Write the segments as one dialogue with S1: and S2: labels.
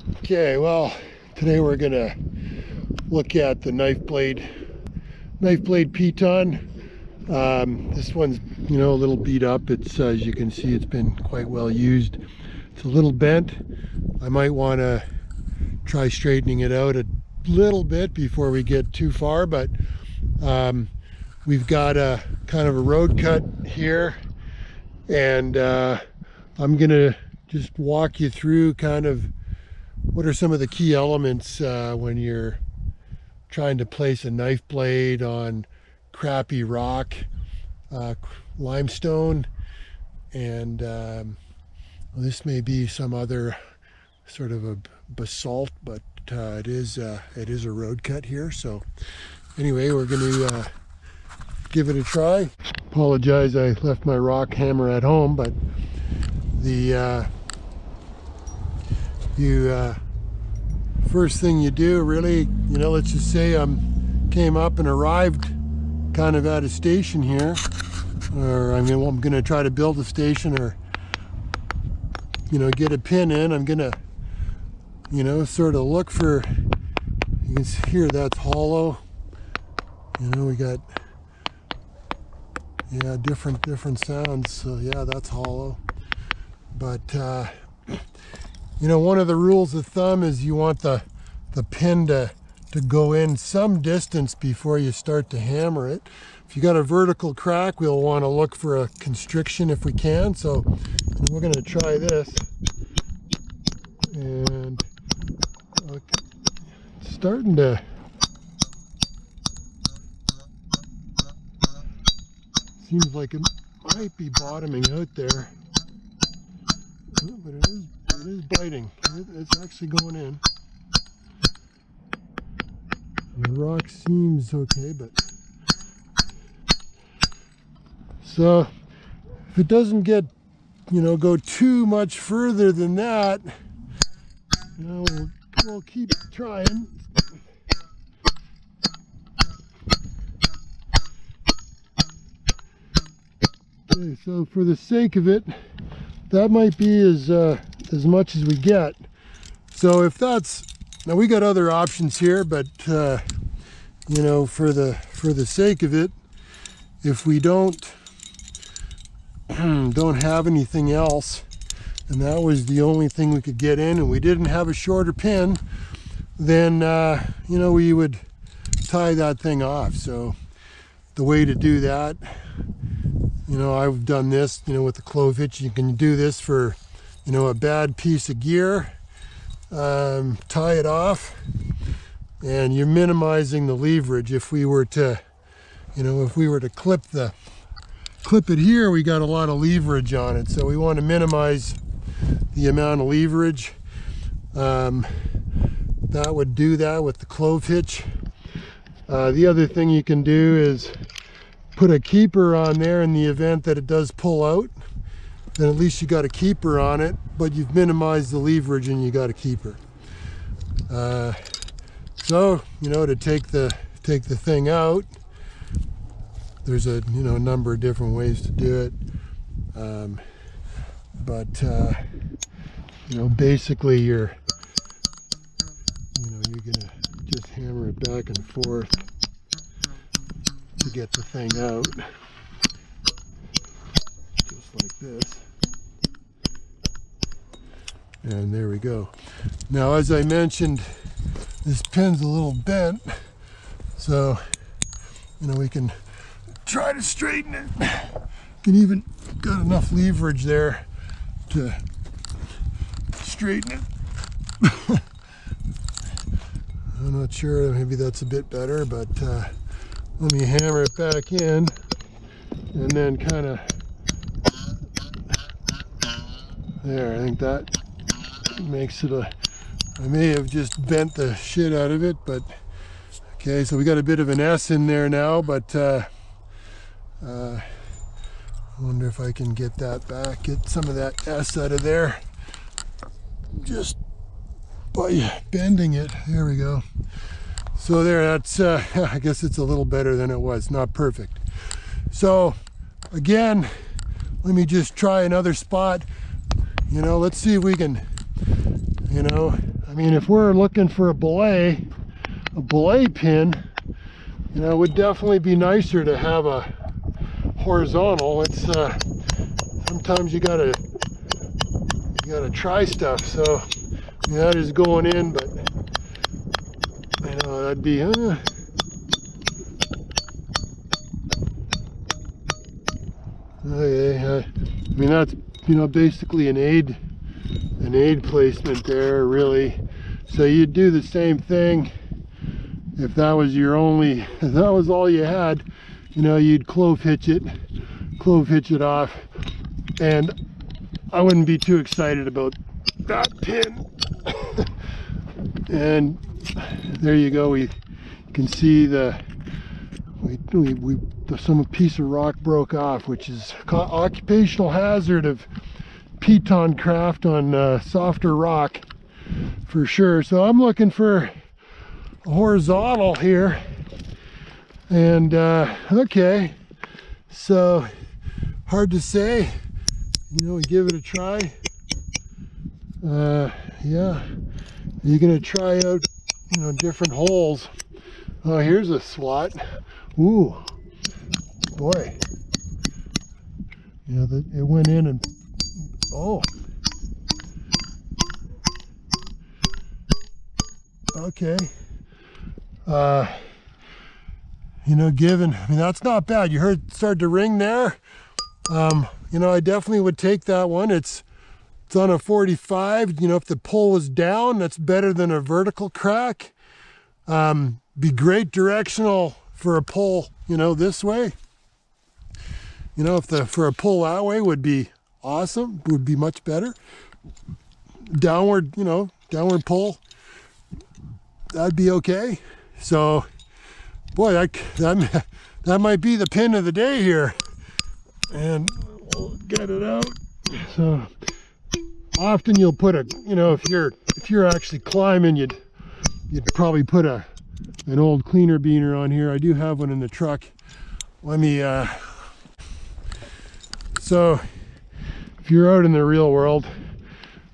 S1: Okay, well, today we're gonna look at the Knifeblade Piton. This one's, a little beat up. It's, as you can see, it's been quite well used. It's a little bent. I might want to try straightening it out a little bit before we get too far, but we've got a kind of a road cut here, and I'm gonna just walk you through kind of what are some of the key elements when you're trying to place a knife blade on crappy rock, limestone, and this may be some other sort of a basalt, but it is a road cut here. So anyway, we're going to give it a try. Apologize, I left my rock hammer at home, but the first thing you do, really, let's just say came up and arrived kind of at a station here, or I'm going to try to build a station, or get a pin in. I'm going to sort of look for, you can see here that's hollow. We got different sounds, so yeah, that's hollow. But one of the rules of thumb is you want the pin to go in some distance before you start to hammer it. If you got a vertical crack, we'll want to look for a constriction if we can. So we're going to try this, and it's starting to seems like it might be bottoming out there, but it is biting. It's actually going in. The rock seems okay, but so if it doesn't get, go too much further than that, we'll keep trying. Okay, so for the sake of it, that might be as much as we get. So if that's, now we got other options here, but for the sake of it, if we don't have anything else, and that was the only thing we could get in, and we didn't have a shorter pin, then we would tie that thing off. So the way to do that, I've done this, with the clove hitch. You can do this for, a bad piece of gear. Tie it off, and you're minimizing the leverage. If we were to, clip it here, we got a lot of leverage on it. So we want to minimize the amount of leverage. That would do that with the clove hitch. The other thing you can do is put a keeper on there in the event that it does pull out. Then at least you got a keeper on it, but you've minimized the leverage and you got a keeper. So to take the thing out, there's a number of different ways to do it. Basically you're gonna just hammer it back and forth to get the thing out, just like this. And there we go. Now, as I mentioned, this pin's a little bent, so we can try to straighten it. Can even got enough leverage there to straighten it. I'm not sure, maybe that's a bit better, but let me hammer it back in, and then kind of there. I think that makes it I may have just bent the shit out of it, but okay, so we got a bit of an S in there now, but I wonder if I can get that back, get some of that S out of there just by bending it. There we go. So there, that's I guess it's a little better than it was. Not perfect. So again, let me just try another spot. Let's see if we can, I mean, if we're looking for a belay pin, you know, it would definitely be nicer to have a horizontal. It's sometimes you gotta try stuff. So I mean, that is going in, but you know, that'd be okay. I mean, that's, you know, basically an aid placement there, really. So you'd do the same thing if that was if that was all you had. You know, you'd clove hitch it off, and I wouldn't be too excited about that pin. And there you go. We can see some piece of rock broke off, which is occupational hazard of piton craft on softer rock for sure. So I'm looking for a horizontal here, and okay, so hard to say. You know, we give it a try. Yeah, you're gonna try out, you know, different holes. Oh, here's a slot. Ooh, boy. You know, it went in and, oh. Okay. You know, I mean, that's not bad. You heard it start to ring there. You know, I definitely would take that one. It's on a 45. You know, if the pull was down, that's better than a vertical crack. Be great directional for a pull, you know, this way. You know, for a pull that way would be awesome, would be much better. Downward, you know, downward pull, that'd be okay. So, boy, that might be the pin of the day here. And we'll get it out. So, often you'll put you know, if you're actually climbing, you'd probably put an old cleaner beaner on here. I do have one in the truck. Let me, so if you're out in the real world,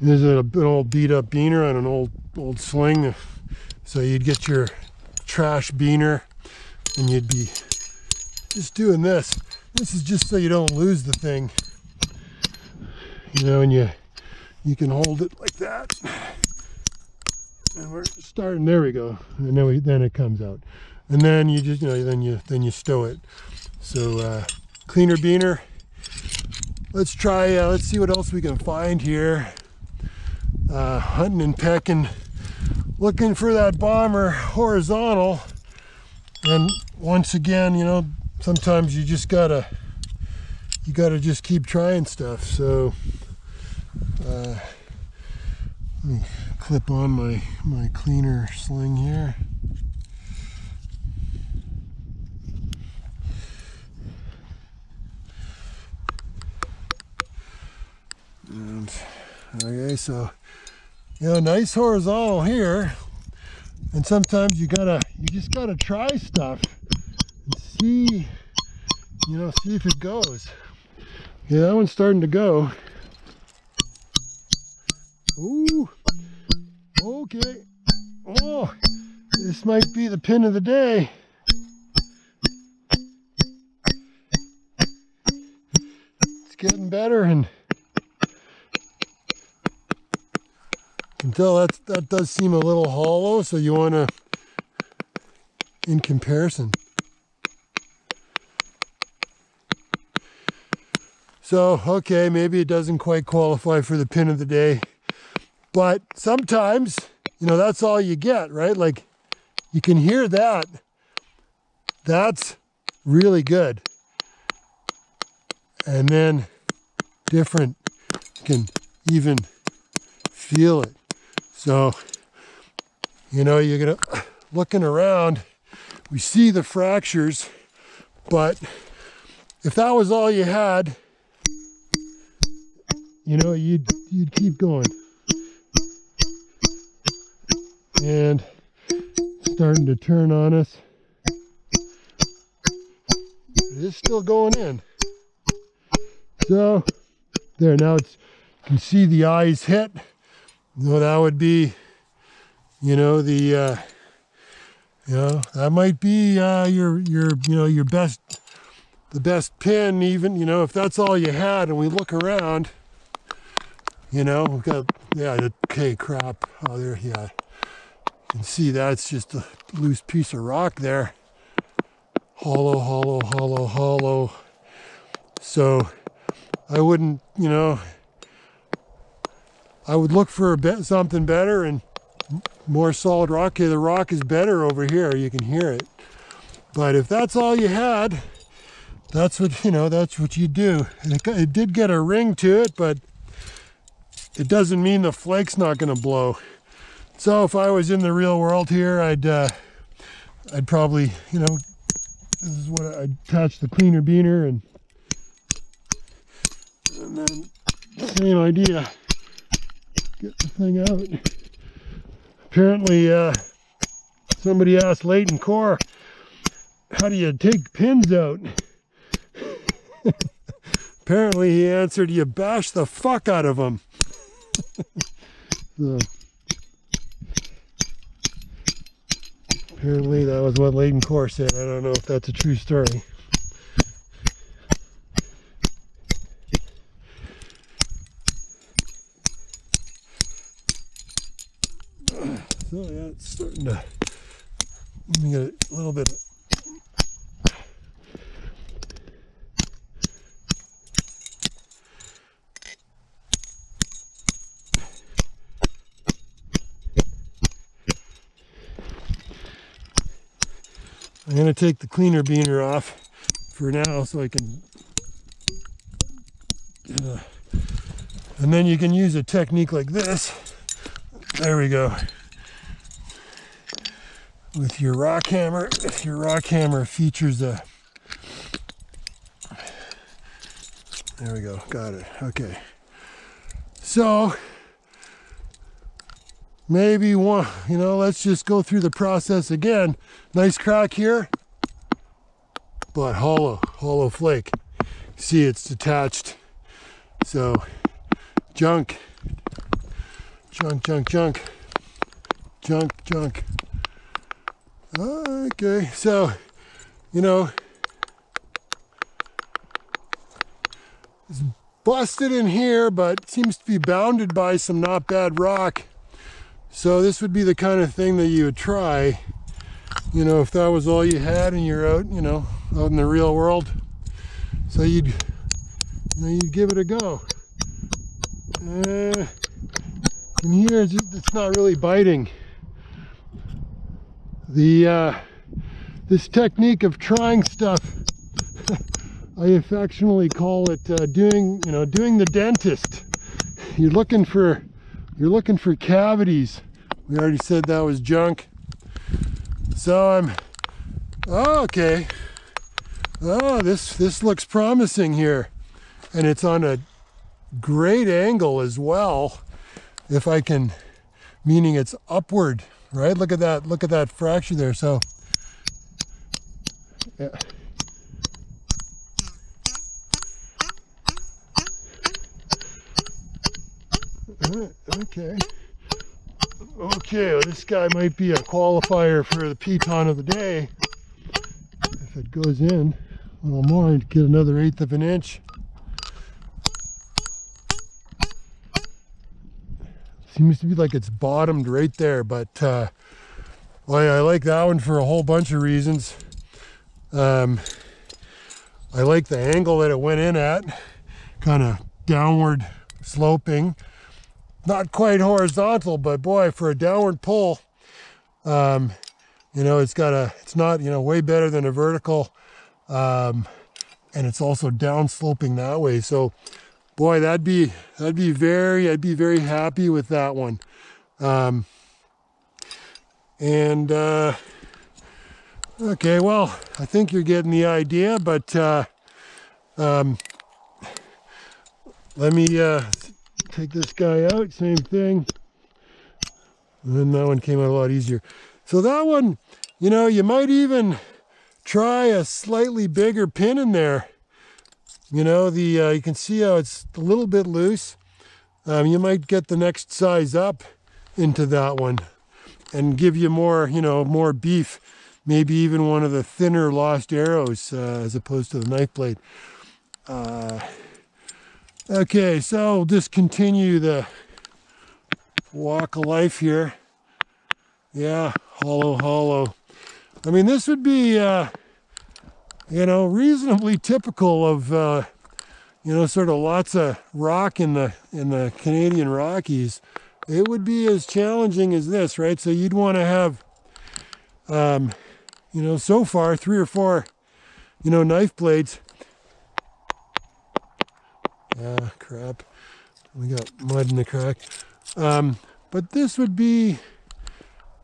S1: there's an old beat up beaner on an old sling. So you'd get your trash beaner and you'd be just doing this. This is just so you don't lose the thing. You know, and you can hold it like that. And we're starting, there we go. And then it comes out. And then you just, you know, then you stow it. So cleaner beaner. Let's try, let's see what else we can find here. Hunting and pecking, looking for that bomber horizontal. And once again, you know, sometimes you gotta just keep trying stuff. So let me clip on my cleaner sling here. And okay, so, you know, nice horizontal here. And sometimes you just gotta try stuff and see, you know, see if it goes. Yeah, that one's starting to go. Ooh, okay. Oh, this might be the pin of the day. It's getting better, and you can tell that does seem a little hollow, so you want to, in comparison. So, okay, maybe it doesn't quite qualify for the pin of the day, but sometimes, you know, that's all you get, right? Like, you can hear that. That's really good. And then different, you can even feel it. So, you know, you're gonna, looking around, we see the fractures, but if that was all you had, you know, you'd keep going. And it's starting to turn on us. It is still going in. So, there, now you can see the eyes hit. You know, that would be you know, the you know, that might be your best pin, even, you know, if that's all you had. And we look around, you know, we've got, yeah, okay, crap. Oh, there, yeah. You can see that's just a loose piece of rock there. Hollow, hollow, hollow, hollow. So I wouldn't, you know, I would look for something better and more solid rock. Okay, the rock is better over here. You can hear it. But if that's all you had, that's what, you know, that's what you do. It did get a ring to it, but it doesn't mean the flake's not going to blow. So if I was in the real world here, I'd probably, you know, this is what I'd attach the cleaner beaner, and then same idea. Get the thing out. Apparently, somebody asked Leighton Core, how do you take pins out? Apparently he answered, you bash the fuck out of them. So, apparently that was what Leighton Core said. I don't know if that's a true story. So yeah, it's starting to, let me get a little bit of, I'm going to take the cleaner beaner off for now so I can, and then you can use a technique like this. There we go. With your rock hammer, if your rock hammer features a, there we go, got it, okay. So, maybe one, you know, let's just go through the process again. Nice crack here, but hollow flake. See, it's detached. So, junk. Okay, so, you know, it's busted in here, but seems to be bounded by some not bad rock. So this would be the kind of thing that you would try, you know, if that was all you had and you're out, you know, out in the real world. So you'd, you know, you'd give it a go. And here it's not really biting. This technique of trying stuff, I affectionately call it doing the dentist. You're looking for cavities. We already said that was junk. So okay. Oh, this looks promising here, and it's on a great angle as well. If I can, meaning it's upward. Right, look at that fracture there. So, yeah. Okay. Okay, well, this guy might be a qualifier for the piton of the day. If it goes in a little more, I'd get another 1/8 of an inch. Seems to be like it's bottomed right there, but well, I like that one for a whole bunch of reasons. I like the angle that it went in at, kind of downward sloping, not quite horizontal, but boy, for a downward pull, you know, it's not, you know, way better than a vertical, and it's also down sloping that way. So boy, I'd be very happy with that one. Okay, well, I think you're getting the idea, but let me take this guy out, same thing. And then that one came out a lot easier. So that one, you know, you might even try a slightly bigger pin in there. You know, you can see how it's a little bit loose. You might get the next size up into that one. and give you more, you know, more beef. Maybe even one of the thinner lost arrows as opposed to the knife blade. Okay, so we'll just continue the walk of life here. Yeah, hollow. I mean, this would be, you know, reasonably typical of, you know, sort of lots of rock in the Canadian Rockies. It would be as challenging as this, right? So you'd want to have, you know, so far 3 or 4, you know, knife blades. Ah, crap. We got mud in the crack. But this would be,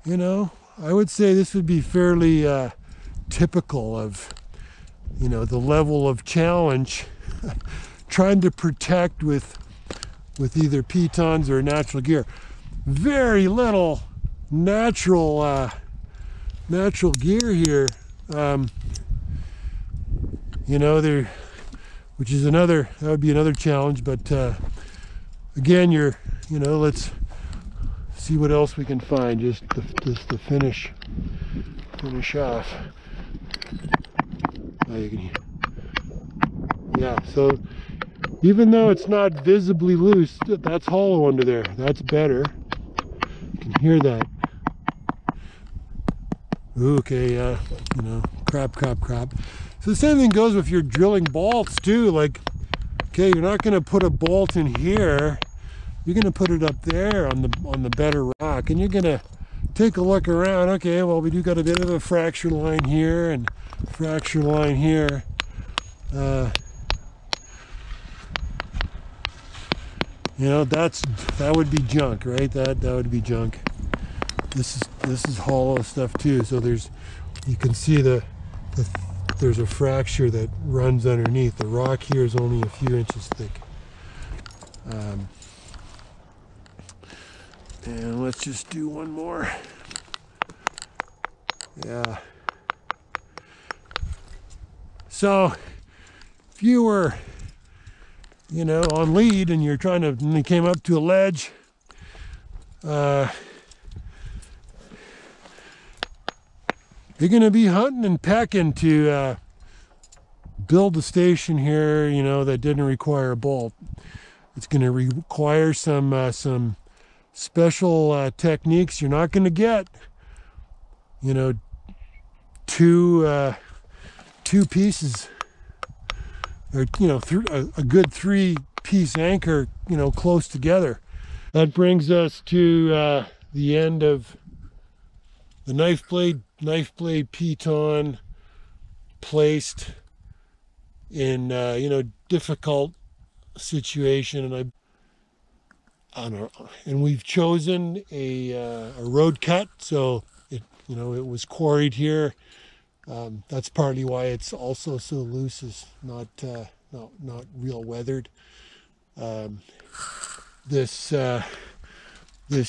S1: you know, I would say this would be fairly typical of, you know, the level of challenge trying to protect with either pitons or natural gear. Very little natural gear here, you know, there, which is that would be another challenge. But again, you know, let's see what else we can find just to finish off. Oh, you can hear. Yeah, so even though it's not visibly loose, that's hollow under there. That's better. You can hear that. Okay, you know, crap. So the same thing goes if you're drilling bolts too. Like, okay, you're not going to put a bolt in here. You're going to put it up there on the better rock, and you're going to take a look around. Okay, well, we do got a bit of a fracture line here and fracture line here. You know, that would be junk, right? That would be junk. This is hollow stuff too. So you can see there's a fracture that runs underneath. The rock here is only a few inches thick. And let's just do one more. Yeah. So if you were, you know, on lead and you came up to a ledge, you're going to be hunting and pecking to build a station here, you know, that didn't require a bolt. It's going to require some special techniques. You're not going to get, you know, two pieces, or, you know, a good 3-piece anchor, you know, close together. That brings us to the end of the Knifeblade Piton, placed in you know, difficult situation, and and we've chosen a road cut, so it was quarried here. That's partly why it's also so loose, is not real weathered. This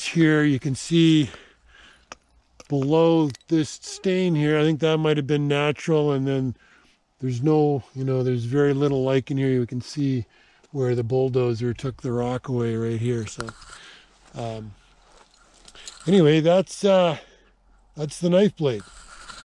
S1: here, you can see below this stain here, I think that might have been natural, and then there's there's very little lichen here. You can see where the bulldozer took the rock away right here. So anyway, that's the knife blade.